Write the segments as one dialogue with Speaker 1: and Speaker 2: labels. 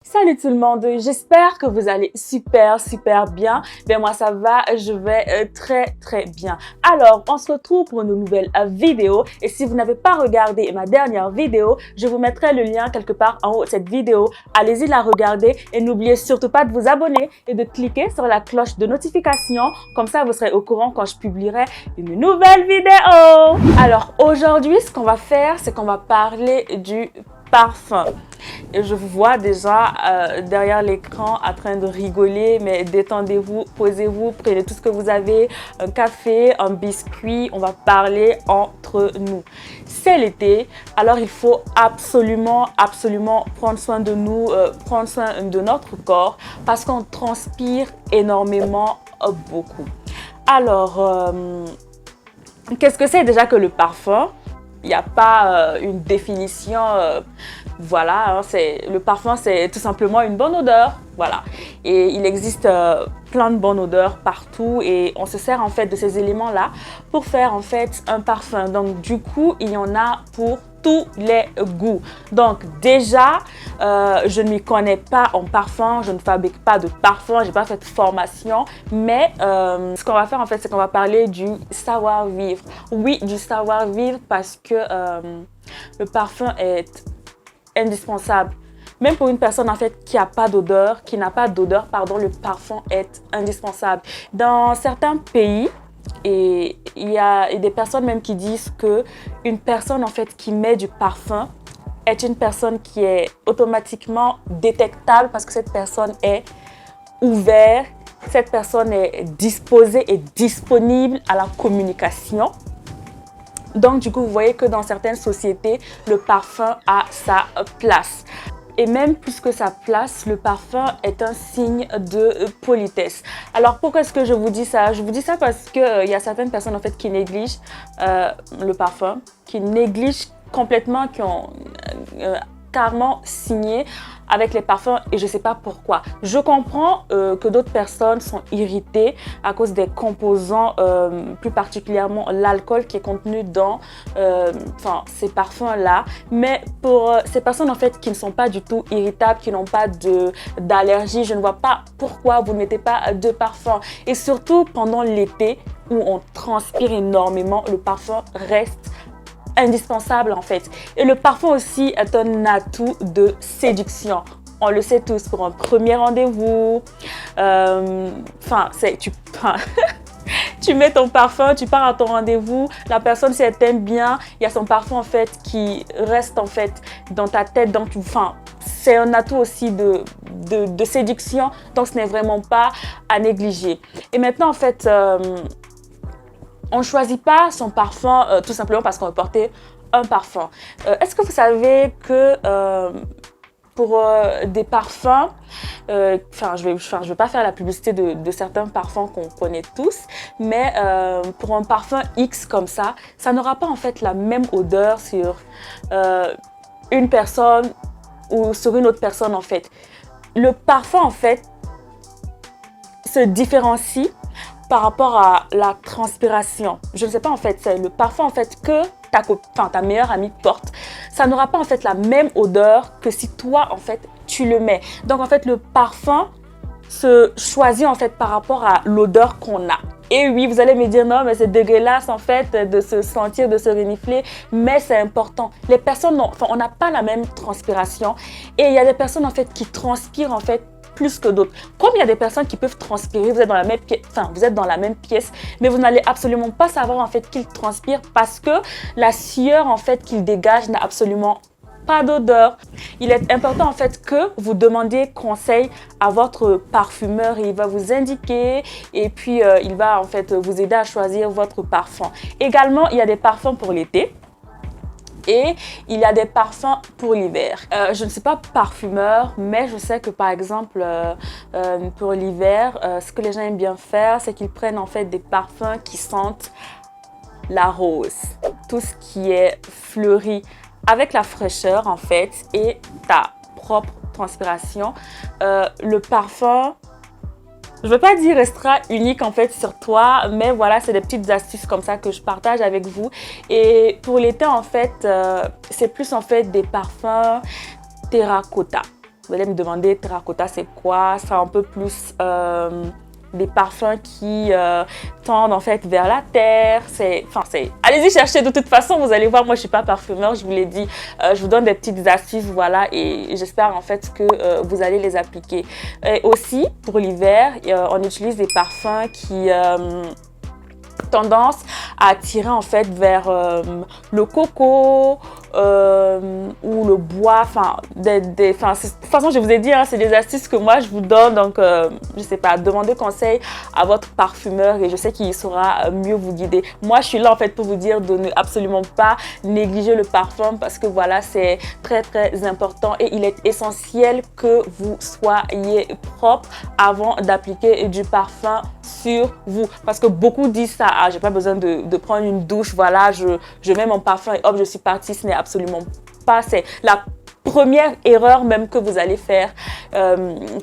Speaker 1: Salut tout le monde, j'espère que vous allez super bien. Ben moi ça va, je vais très bien. Alors, on se retrouve pour une nouvelle vidéo et si vous n'avez pas regardé ma dernière vidéo, je vous mettrai le lien quelque part en haut de cette vidéo. Allez-y la regarder et n'oubliez surtout pas de vous abonner et de cliquer sur la cloche de notification. Comme ça, vous serez au courant quand je publierai une nouvelle vidéo. Alors, aujourd'hui, ce qu'on va faire, c'est qu'on va parler du parfum. Et je vous vois déjà derrière l'écran en train de rigoler, mais détendez-vous, posez-vous, prenez tout ce que vous avez, un café, un biscuit, on va parler entre nous. C'est l'été, alors il faut absolument prendre soin de nous, prendre soin de notre corps parce qu'on transpire énormément, beaucoup. Alors, qu'est-ce que c'est déjà que le parfum? Il n'y a pas une définition, voilà, hein, le parfum c'est tout simplement une bonne odeur, voilà. Et il existe plein de bonnes odeurs partout et on se sert en fait de ces éléments-là pour faire en fait un parfum. Donc du coup, il y en a pour tous les goûts. Donc déjà, je ne m'y connais pas en parfum, je ne fabrique pas de parfum, j'ai pas fait de formation, mais ce qu'on va faire en fait, c'est qu'on va parler du savoir-vivre. Oui, du savoir-vivre parce que le parfum est indispensable. Même pour une personne en fait qui n'a pas d'odeur, le parfum est indispensable. Dans certains pays, et il y a des personnes même qui disent que une personne en fait qui met du parfum est une personne qui est automatiquement détectable parce que cette personne est ouverte, cette personne est disposée et disponible à la communication. Donc du coup, vous voyez que dans certaines sociétés, le parfum a sa place. Et même plus que sa place, le parfum est un signe de politesse. Alors pourquoi est-ce que je vous dis ça? Je vous dis ça parce que y a certaines personnes en fait qui négligent le parfum, qui négligent complètement, qui ont carrément signé avec les parfums et je ne sais pas pourquoi. Je comprends que d'autres personnes sont irritées à cause des composants, plus particulièrement l'alcool qui est contenu dans ces parfums-là. Mais pour ces personnes en fait qui ne sont pas du tout irritables, qui n'ont pas d'allergie, je ne vois pas pourquoi vous ne mettez pas de parfum. Et surtout pendant l'été où on transpire énormément, le parfum reste indispensable en fait. Et le parfum aussi est un atout de séduction. On le sait tous pour un premier rendez-vous. Tu mets ton parfum, tu pars à ton rendez-vous, la personne si elle t'aime bien, il y a son parfum en fait qui reste en fait dans ta tête, c'est un atout aussi de séduction, donc ce n'est vraiment pas à négliger. Et maintenant en fait, on ne choisit pas son parfum tout simplement parce qu'on veut porter un parfum. Est-ce que vous savez que pour des parfums, je vais pas faire la publicité de certains parfums qu'on connaît tous, mais pour un parfum X comme ça n'aura pas en fait la même odeur sur une personne ou sur une autre personne en fait. Le parfum en fait se différencie par rapport à la transpiration. Je ne sais pas en fait, c'est le parfum en fait que ta meilleure amie porte. Ça n'aura pas en fait la même odeur que si toi en fait tu le mets. Donc en fait le parfum se choisit en fait par rapport à l'odeur qu'on a. Et oui, vous allez me dire non mais c'est dégueulasse en fait de se sentir, de se renifler, mais c'est important. Les personnes, on n'a pas la même transpiration et il y a des personnes en fait qui transpirent en fait plus que d'autres. Comme il y a des personnes qui peuvent transpirer, vous êtes dans la même pièce, mais vous n'allez absolument pas savoir en fait qu'ils transpirent parce que la sueur en fait qu'ils dégagent n'a absolument pas d'odeur. Il est important en fait que vous demandiez conseil à votre parfumeur et il va vous indiquer et puis il va en fait vous aider à choisir votre parfum. Également, il y a des parfums pour l'été. Et il y a des parfums pour l'hiver. Je ne suis pas parfumeur, mais je sais que par exemple, pour l'hiver, ce que les gens aiment bien faire, c'est qu'ils prennent en fait des parfums qui sentent la rose. Tout ce qui est fleuri avec la fraîcheur en fait et ta propre transpiration. Le parfum, je ne veux pas dire restera unique en fait sur toi, mais voilà, c'est des petites astuces comme ça que je partage avec vous. Et pour l'été en fait, c'est plus en fait des parfums terracotta. Vous allez me demander terracotta c'est quoi? C'est un peu plus des parfums qui tendent en fait vers la terre. Allez-y chercher, de toute façon vous allez voir, moi je suis pas parfumeur, je vous l'ai dit, je vous donne des petites astuces, voilà, et j'espère en fait que vous allez les appliquer. Et aussi pour l'hiver, on utilise des parfums qui tendance à attirer en fait vers le coco ou le bois, de toute façon je vous ai dit, hein, c'est des astuces que moi je vous donne, donc je sais pas, demandez conseil à votre parfumeur et je sais qu'il saura mieux vous guider. Moi je suis là en fait pour vous dire de ne absolument pas négliger le parfum parce que voilà, c'est très très important et il est essentiel que vous soyez propre avant d'appliquer du parfum sur vous, parce que beaucoup disent ça, ah, j'ai pas besoin de prendre une douche, voilà, je mets mon parfum et hop, je suis partie. Ce n'est absolument pas, c'est la première erreur même que vous allez faire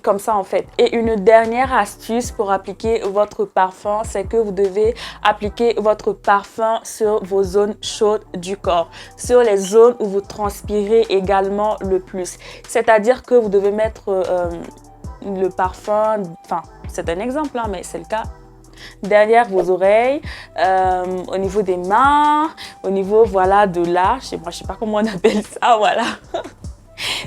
Speaker 1: comme ça en fait. Et une dernière astuce pour appliquer votre parfum, c'est que vous devez appliquer votre parfum sur vos zones chaudes du corps, sur les zones où vous transpirez également le plus. C'est-à-dire que vous devez mettre le parfum, c'est un exemple, hein, mais c'est le cas, derrière vos oreilles, au niveau des mains, au niveau, voilà, de là, je sais pas comment on appelle ça, voilà.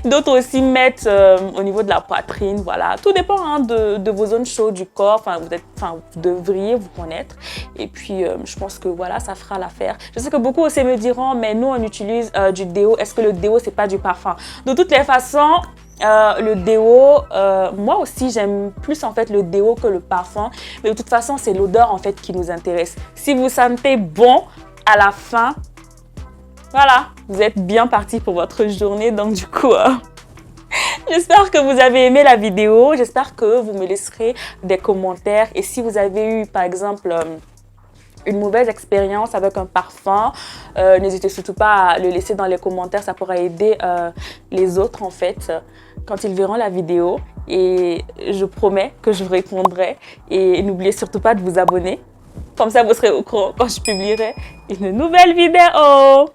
Speaker 1: D'autres aussi mettent au niveau de la poitrine, voilà. Tout dépend hein, de vos zones chaudes du corps, vous devriez vous connaître. Et puis, je pense que voilà, ça fera l'affaire. Je sais que beaucoup aussi me diront, mais nous, on utilise du déo. Est-ce que le déo, c'est pas du parfum? De toutes les façons, le déo, moi aussi j'aime plus en fait le déo que le parfum, mais de toute façon c'est l'odeur en fait qui nous intéresse. Si vous sentez bon à la fin, voilà, vous êtes bien parti pour votre journée. Donc du coup, j'espère que vous avez aimé la vidéo, j'espère que vous me laisserez des commentaires et si vous avez eu par exemple une mauvaise expérience avec un parfum, n'hésitez surtout pas à le laisser dans les commentaires, ça pourra aider les autres en fait quand ils verront la vidéo et je promets que je vous répondrai et n'oubliez surtout pas de vous abonner, comme ça vous serez au courant quand je publierai une nouvelle vidéo.